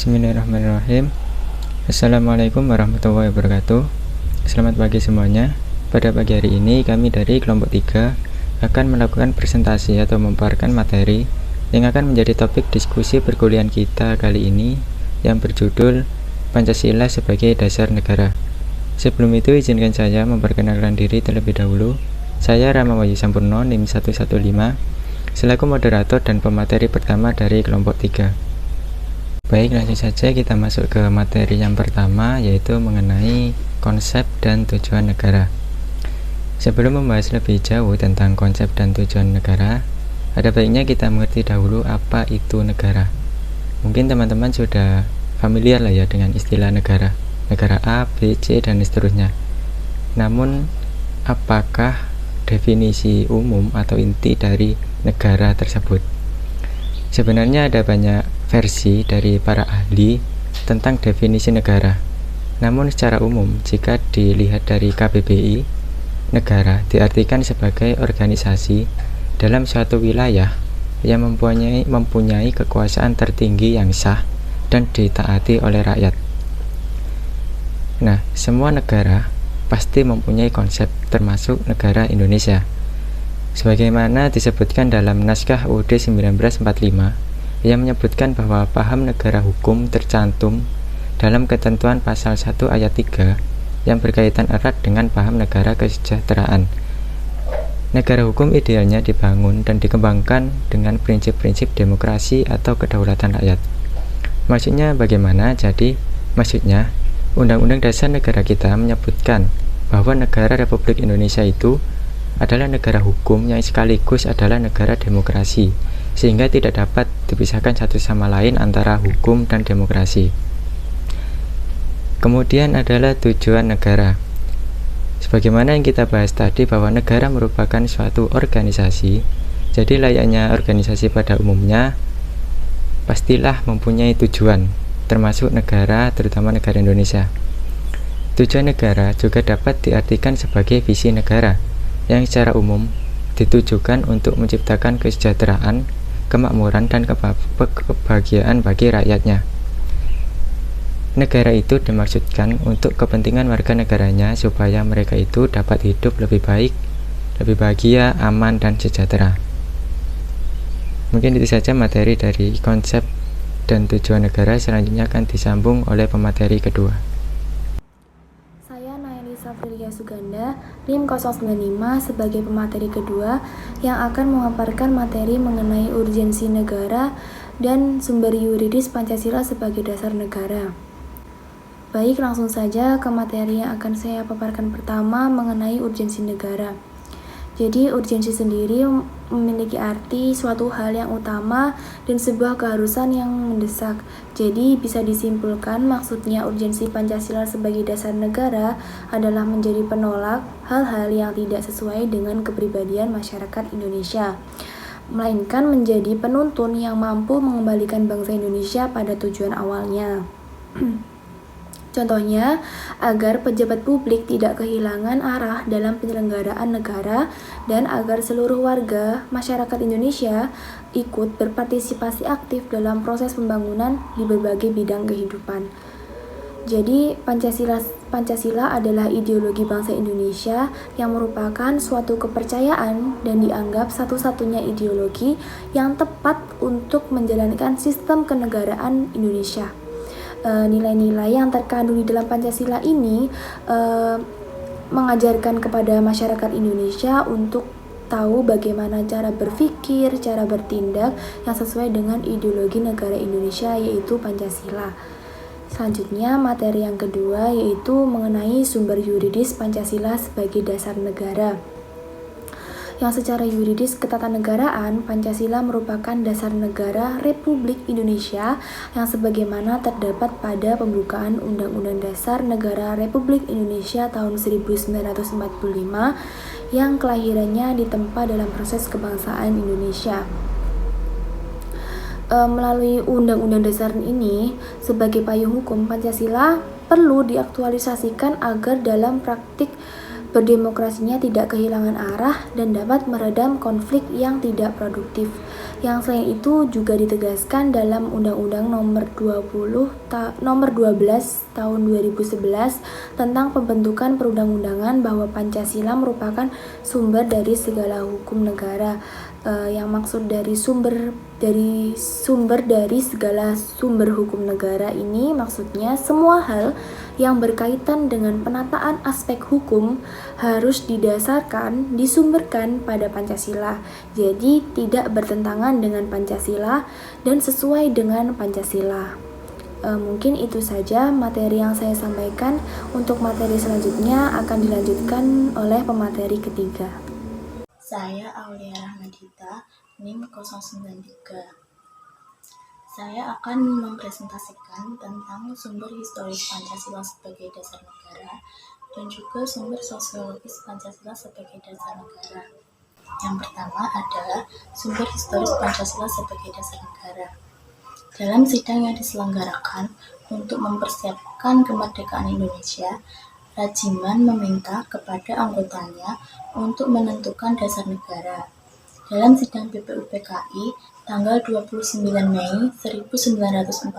Bismillahirrahmanirrahim. Assalamualaikum warahmatullahi wabarakatuh. Selamat pagi semuanya. Pada pagi hari ini kami dari kelompok 3 akan melakukan presentasi atau memaparkan materi yang akan menjadi topik diskusi perkuliahan kita kali ini yang berjudul Pancasila sebagai Dasar Negara. Sebelum itu izinkan saya memperkenalkan diri terlebih dahulu. Saya Rama Wahyu Sampurno NIM 115 selaku moderator dan pemateri pertama dari kelompok 3. Baik, langsung saja kita masuk ke materi yang pertama, yaitu mengenai konsep dan tujuan negara. Sebelum membahas lebih jauh tentang konsep dan tujuan negara, ada baiknya kita mengerti dahulu apa itu negara. Mungkin teman-teman sudah familiar lah ya dengan istilah negara, negara A, B, C, dan seterusnya. Namun, apakah definisi umum atau inti dari negara tersebut? Sebenarnya ada banyak versi dari para ahli tentang definisi negara. Namun secara umum, jika dilihat dari KBBI, negara diartikan sebagai organisasi dalam suatu wilayah yang mempunyai kekuasaan tertinggi yang sah dan ditaati oleh rakyat. Nah, semua negara pasti mempunyai konsep, termasuk negara Indonesia. Sebagaimana disebutkan dalam naskah UUD 1945 yang menyebutkan bahwa paham negara hukum tercantum dalam ketentuan pasal 1 ayat 3 yang berkaitan erat dengan paham negara kesejahteraan. Negara hukum idealnya dibangun dan dikembangkan dengan prinsip-prinsip demokrasi atau kedaulatan rakyat. Maksudnya bagaimana? Jadi, maksudnya Undang-Undang Dasar Negara kita menyebutkan bahwa negara Republik Indonesia itu adalah negara hukum yang sekaligus adalah negara demokrasi, sehingga tidak dapat dipisahkan satu sama lain antara hukum dan demokrasi. Kemudian adalah tujuan negara. Sebagaimana yang kita bahas tadi bahwa negara merupakan suatu organisasi, jadi layaknya organisasi pada umumnya pastilah mempunyai tujuan, termasuk negara, terutama negara Indonesia. Tujuan negara juga dapat diartikan sebagai visi negara yang secara umum ditujukan untuk menciptakan kesejahteraan, kemakmuran, dan kebahagiaan bagi rakyatnya. Negara itu dimaksudkan untuk kepentingan warga negaranya supaya mereka itu dapat hidup lebih baik, lebih bahagia, aman, dan sejahtera. Mungkin itu saja materi dari konsep dan tujuan negara. Selanjutnya akan disambung oleh pemateri kedua. Safrilia Suganda, NIM 095 sebagai pemateri kedua yang akan memaparkan materi mengenai urgensi negara dan sumber yuridis Pancasila sebagai dasar negara. Baik, langsung saja ke materi yang akan saya paparkan pertama mengenai urgensi negara. Jadi, urgensi sendiri memiliki arti suatu hal yang utama dan sebuah keharusan yang mendesak. Jadi, bisa disimpulkan maksudnya urgensi Pancasila sebagai dasar negara adalah menjadi penolak hal-hal yang tidak sesuai dengan kepribadian masyarakat Indonesia, melainkan menjadi penuntun yang mampu mengembalikan bangsa Indonesia pada tujuan awalnya. Contohnya, agar pejabat publik tidak kehilangan arah dalam penyelenggaraan negara dan agar seluruh warga masyarakat Indonesia ikut berpartisipasi aktif dalam proses pembangunan di berbagai bidang kehidupan. Jadi, Pancasila adalah ideologi bangsa Indonesia yang merupakan suatu kepercayaan dan dianggap satu-satunya ideologi yang tepat untuk menjalankan sistem kenegaraan Indonesia. Nilai-nilai yang terkandung di dalam Pancasila ini mengajarkan kepada masyarakat Indonesia untuk tahu bagaimana cara berpikir, cara bertindak yang sesuai dengan ideologi negara Indonesia, yaitu Pancasila. Selanjutnya, materi yang kedua yaitu mengenai sumber yuridis Pancasila sebagai dasar negara. Yang secara yuridis ketatanegaraan, Pancasila merupakan dasar negara Republik Indonesia yang sebagaimana terdapat pada pembukaan Undang-Undang Dasar Negara Republik Indonesia tahun 1945 yang kelahirannya ditempa dalam proses kebangsaan Indonesia. Melalui Undang-Undang Dasar ini, sebagai payung hukum, Pancasila perlu diaktualisasikan agar dalam praktik berdemokrasinya tidak kehilangan arah dan dapat meredam konflik yang tidak produktif. Yang selain itu juga ditegaskan dalam Undang-Undang Nomor 12 Tahun 2011 tentang pembentukan perundang-undangan bahwa Pancasila merupakan sumber dari segala hukum negara. Yang maksud dari sumber dari segala sumber hukum negara ini maksudnya semua hal yang berkaitan dengan penataan aspek hukum harus disumberkan pada Pancasila. Jadi tidak bertentangan dengan Pancasila dan sesuai dengan Pancasila. Mungkin itu saja materi yang saya sampaikan. Untuk materi selanjutnya akan dilanjutkan oleh pemateri ketiga. Saya Aulia Rahmadita, NIM 093. Saya akan mempresentasikan tentang sumber historis Pancasila sebagai dasar negara dan juga sumber sosiologis Pancasila sebagai dasar negara. Yang pertama adalah sumber historis Pancasila sebagai dasar negara. Dalam sidang yang diselenggarakan untuk mempersiapkan kemerdekaan Indonesia, Rajiman meminta kepada anggotanya untuk menentukan dasar negara. Dalam sidang BPUPKI tanggal 29 Mei 1945,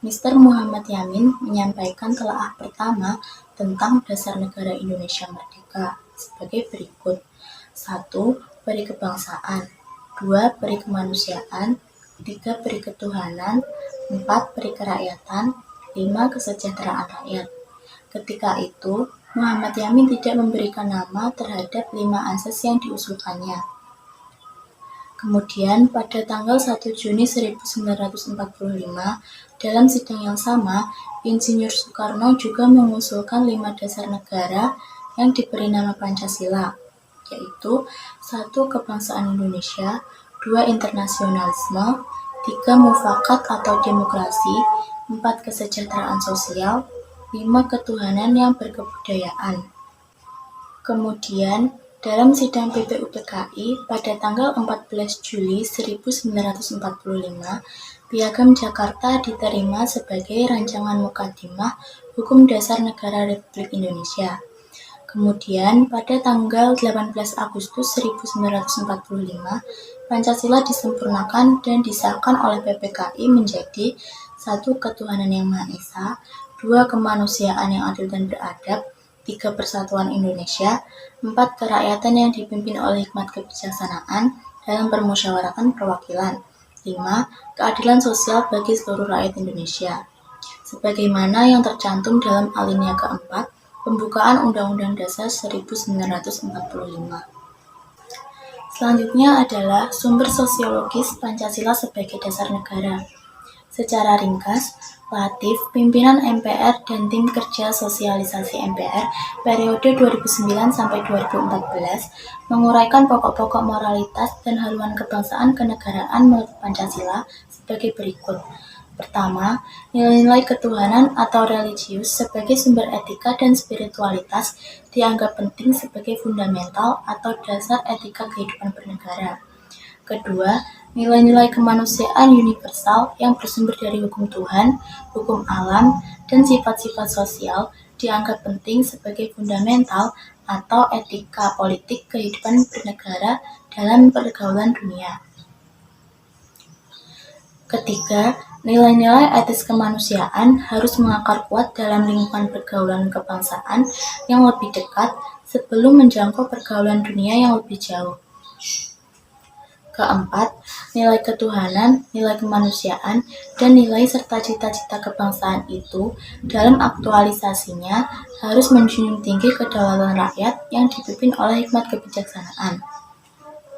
Mr. Muhammad Yamin menyampaikan telaah pertama tentang dasar negara Indonesia Merdeka sebagai berikut. 1. Peri kebangsaan, 2. Peri kemanusiaan, 3. Peri ketuhanan, 4. Peri kerakyatan, 5. Kesejahteraan rakyat. Ketika itu, Muhammad Yamin tidak memberikan nama terhadap 5 asas yang diusulkannya. Kemudian, pada tanggal 1 Juni 1945, dalam sidang yang sama, Insinyur Soekarno juga mengusulkan 5 dasar negara yang diberi nama Pancasila, yaitu 1. Kebangsaan Indonesia, 2. Internasionalisme, 3. Mufakat atau demokrasi, 4. Kesejahteraan sosial, 5. Ketuhanan yang berkebudayaan. Kemudian, dalam sidang BPUPKI pada tanggal 14 Juli 1945, Piagam Jakarta diterima sebagai rancangan mukadimah Hukum Dasar Negara Republik Indonesia. Kemudian, pada tanggal 18 Agustus 1945, Pancasila disempurnakan dan disahkan oleh PPKI menjadi 1. Ketuhanan yang Maha Esa, 2. Kemanusiaan yang adil dan beradab, 3. Persatuan Indonesia, 4. Kerakyatan yang dipimpin oleh hikmat kebijaksanaan dalam permusyawaratan perwakilan, 5. Keadilan sosial bagi seluruh rakyat Indonesia. Sebagaimana yang tercantum dalam alinea keempat, pembukaan Undang-Undang Dasar 1945. Selanjutnya adalah sumber sosiologis Pancasila sebagai dasar negara. Secara ringkas, Latif, pimpinan MPR dan tim kerja sosialisasi MPR periode 2009-2014 menguraikan pokok-pokok moralitas dan haluan kebangsaan kenegaraan menurut Pancasila sebagai berikut. Pertama, nilai-nilai ketuhanan atau religius sebagai sumber etika dan spiritualitas dianggap penting sebagai fundamental atau dasar etika kehidupan bernegara. Kedua, nilai-nilai kemanusiaan universal yang bersumber dari hukum Tuhan, hukum alam, dan sifat-sifat sosial dianggap penting sebagai fundamental atau etika politik kehidupan bernegara dalam pergaulan dunia. Ketiga, nilai-nilai etis kemanusiaan harus mengakar kuat dalam lingkungan pergaulan kebangsaan yang lebih dekat sebelum menjangkau pergaulan dunia yang lebih jauh. Keempat, nilai ketuhanan, nilai kemanusiaan, dan nilai serta cita-cita kebangsaan itu dalam aktualisasinya harus menjunjung tinggi kedaulatan rakyat yang dipimpin oleh hikmat kebijaksanaan.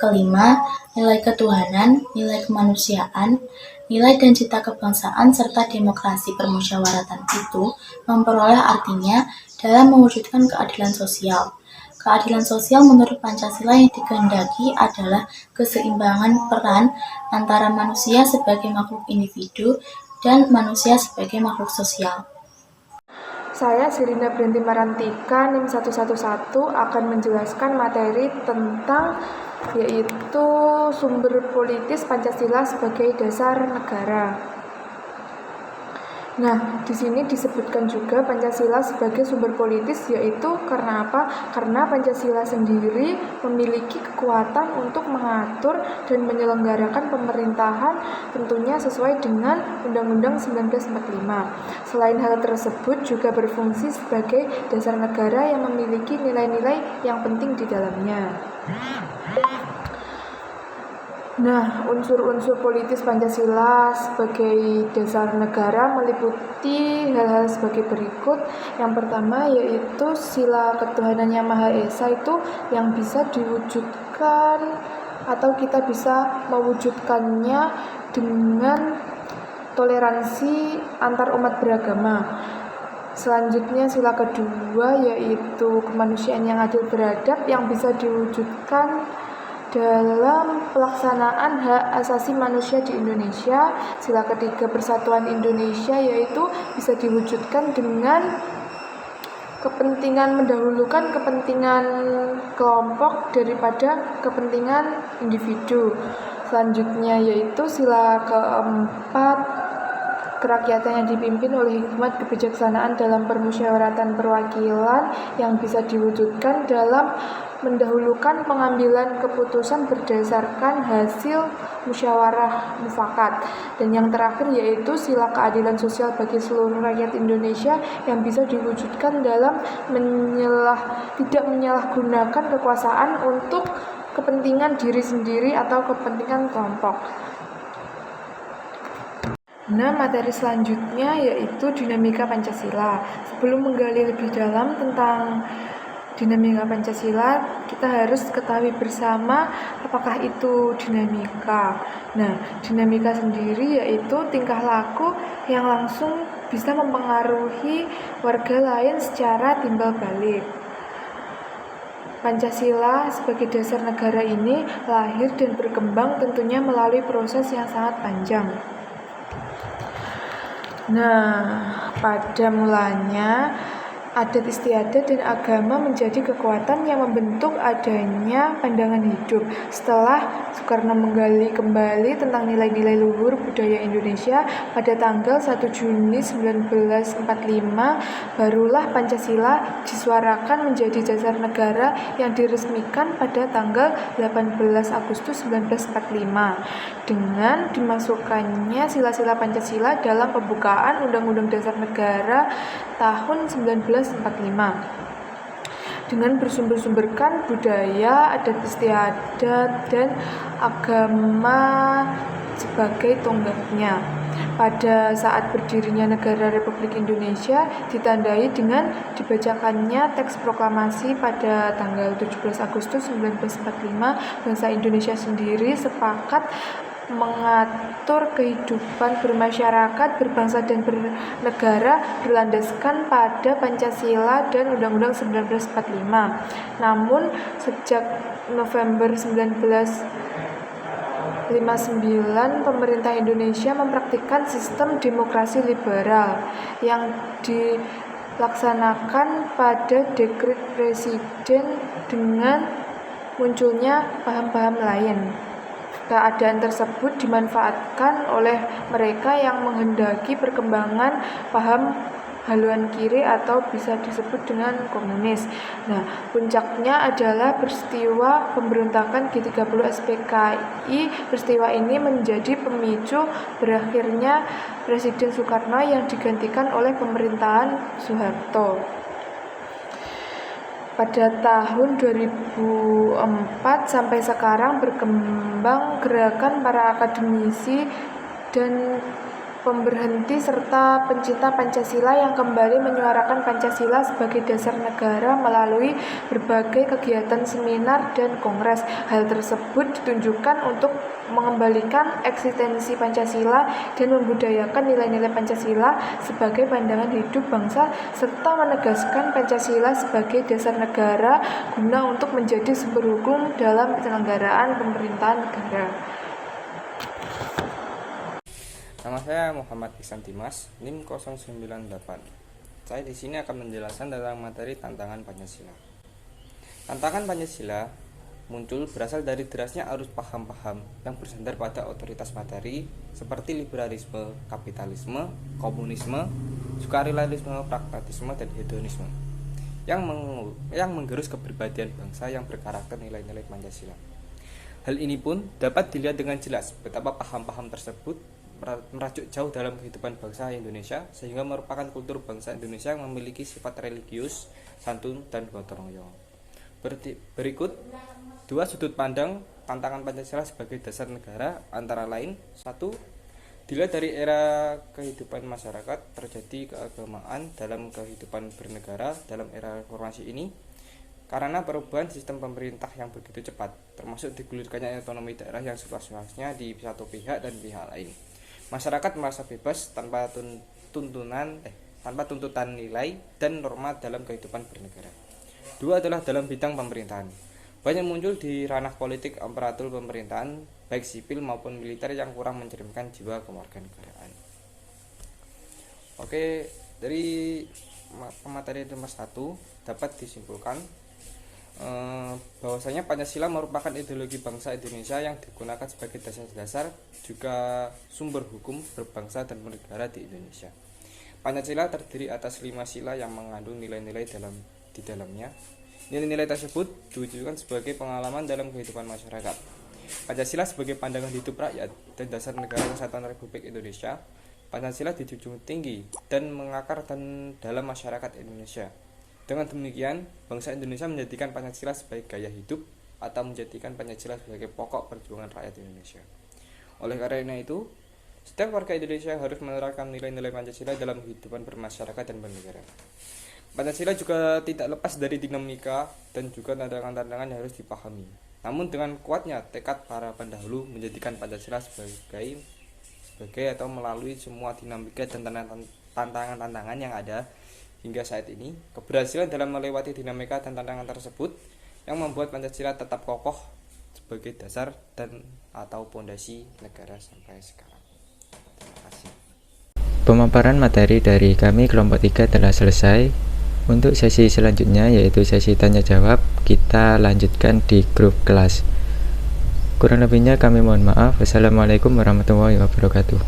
Kelima, nilai ketuhanan, nilai kemanusiaan, nilai dan cita kebangsaan serta demokrasi permusyawaratan itu memperoleh artinya dalam mewujudkan keadilan sosial. Keadilan sosial menurut Pancasila yang dikehendaki adalah keseimbangan peran antara manusia sebagai makhluk individu dan manusia sebagai makhluk sosial. Saya Sirina Brinti Marantika, NIM 111 akan menjelaskan materi tentang yaitu sumber politis Pancasila sebagai dasar negara. Nah, di sini disebutkan juga Pancasila sebagai sumber politis, yaitu karena apa? Karena Pancasila sendiri memiliki kekuatan untuk mengatur dan menyelenggarakan pemerintahan tentunya sesuai dengan Undang-Undang 1945. Selain hal tersebut juga berfungsi sebagai dasar negara yang memiliki nilai-nilai yang penting di dalamnya. Nah, unsur-unsur politis Pancasila sebagai dasar negara meliputi hal-hal sebagai berikut. Yang pertama yaitu sila ketuhanan yang Maha Esa itu yang bisa diwujudkan atau kita bisa mewujudkannya dengan toleransi antar umat beragama. Selanjutnya sila kedua yaitu kemanusiaan yang adil beradab yang bisa diwujudkan dalam pelaksanaan hak asasi manusia di Indonesia. Sila ketiga persatuan Indonesia yaitu bisa diwujudkan dengan kepentingan mendahulukan kepentingan kelompok daripada kepentingan individu. Selanjutnya yaitu sila keempat kerakyatan yang dipimpin oleh hikmat kebijaksanaan dalam permusyawaratan perwakilan yang bisa diwujudkan dalam mendahulukan pengambilan keputusan berdasarkan hasil musyawarah mufakat. Dan yang terakhir yaitu sila keadilan sosial bagi seluruh rakyat Indonesia yang bisa diwujudkan dalam tidak menyalahgunakan kekuasaan untuk kepentingan diri sendiri atau kepentingan kelompok. Nah, materi selanjutnya yaitu dinamika Pancasila. Sebelum menggali lebih dalam tentang dinamika Pancasila, kita harus ketahui bersama apakah itu dinamika. Nah, dinamika sendiri yaitu tingkah laku yang langsung bisa mempengaruhi warga lain secara timbal balik. Pancasila sebagai dasar negara ini lahir dan berkembang tentunya melalui proses yang sangat panjang. Nah, pada mulanya adat istiadat dan agama menjadi kekuatan yang membentuk adanya pandangan hidup. Setelah Soekarno menggali kembali tentang nilai-nilai luhur budaya Indonesia pada tanggal 1 Juni 1945, barulah Pancasila disuarakan menjadi dasar negara yang diresmikan pada tanggal 18 Agustus 1945 dengan dimasukkannya sila-sila Pancasila dalam pembukaan Undang-Undang Dasar Negara tahun 1945 dengan bersumber-sumberkan budaya, adat istiadat, dan agama sebagai tonggaknya. Pada saat berdirinya negara Republik Indonesia ditandai dengan dibacakannya teks proklamasi pada tanggal 17 Agustus 1945, bangsa Indonesia sendiri sepakat mengatur kehidupan bermasyarakat, berbangsa dan bernegara berlandaskan pada Pancasila dan Undang-Undang 1945. Namun sejak November 1959 pemerintah Indonesia mempraktikkan sistem demokrasi liberal yang dilaksanakan pada dekret presiden dengan munculnya paham-paham lain. Keadaan tersebut dimanfaatkan oleh mereka yang menghendaki perkembangan paham haluan kiri atau bisa disebut dengan komunis. Nah, puncaknya adalah peristiwa pemberontakan G30 SPKI. Peristiwa ini menjadi pemicu berakhirnya Presiden Soekarno yang digantikan oleh pemerintahan Soeharto. Pada tahun 2004 sampai sekarang berkembang gerakan para akademisi dan pemberhenti serta pencinta Pancasila yang kembali menyuarakan Pancasila sebagai dasar negara melalui berbagai kegiatan seminar dan kongres. Hal tersebut ditunjukkan untuk mengembalikan eksistensi Pancasila dan membudayakan nilai-nilai Pancasila sebagai pandangan hidup bangsa serta menegaskan Pancasila sebagai dasar negara guna untuk menjadi sumber hukum dalam penyelenggaraan pemerintahan negara. Nama saya Muhammad Ihsan Dimas, NIM 098. Saya di sini akan menjelaskan tentang materi tantangan Pancasila. Tantangan Pancasila muncul berasal dari derasnya arus paham-paham yang bersandar pada otoritas materi seperti liberalisme, kapitalisme, komunisme, sukarelaisme, pragmatisme, dan hedonisme yang menggerus kepribadian bangsa yang berkarakter nilai-nilai Pancasila. Hal ini pun dapat dilihat dengan jelas betapa paham-paham tersebut merajuk jauh dalam kehidupan bangsa Indonesia, sehingga merupakan kultur bangsa Indonesia yang memiliki sifat religius, santun, dan gotong royong. Berikut dua sudut pandang tantangan Pancasila sebagai dasar negara, antara lain: 1. Dilihat dari era kehidupan masyarakat, terjadi keagamaan dalam kehidupan bernegara dalam era reformasi ini karena perubahan sistem pemerintah yang begitu cepat, termasuk digulirkannya otonomi daerah yang seluas-luasnya di satu pihak dan pihak lain. Masyarakat merasa bebas tanpa tuntutan nilai dan norma dalam kehidupan bernegara. 2 adalah dalam bidang pemerintahan. Banyak muncul di ranah politik aparatur pemerintahan, baik sipil maupun militer, yang kurang mencerminkan jiwa kewarganegaraan. Oke, dari pemateri nomor 1 dapat disimpulkan bahwasanya Pancasila merupakan ideologi bangsa Indonesia yang digunakan sebagai dasar-dasar juga sumber hukum berbangsa dan bernegara di Indonesia. Pancasila terdiri atas 5 sila yang mengandung nilai-nilai di dalamnya. Nilai-nilai tersebut diwujudkan sebagai pengalaman dalam kehidupan masyarakat. Pancasila sebagai pandangan hidup rakyat dan dasar negara kesatuan Republik Indonesia. Pancasila dijunjung tinggi dan mengakar dalam masyarakat Indonesia. Dengan demikian, bangsa Indonesia menjadikan Pancasila sebagai gaya hidup atau menjadikan Pancasila sebagai pokok perjuangan rakyat Indonesia. Oleh karena itu, setiap warga Indonesia harus menerapkan nilai-nilai Pancasila dalam kehidupan bermasyarakat dan bernegara. Pancasila juga tidak lepas dari dinamika dan juga tantangan-tantangan yang harus dipahami. Namun dengan kuatnya tekad para pendahulu menjadikan Pancasila sebagai atau melalui semua dinamika dan tantangan-tantangan yang ada hingga saat ini, keberhasilan dalam melewati dinamika dan tantangan tersebut yang membuat Pancasila tetap kokoh sebagai dasar dan atau pondasi negara sampai sekarang. Terima kasih. Pemaparan materi dari kami kelompok 3 telah selesai. Untuk sesi selanjutnya, yaitu sesi tanya jawab, kita lanjutkan di grup kelas. Kurang lebihnya kami mohon maaf. Wassalamualaikum warahmatullahi wabarakatuh.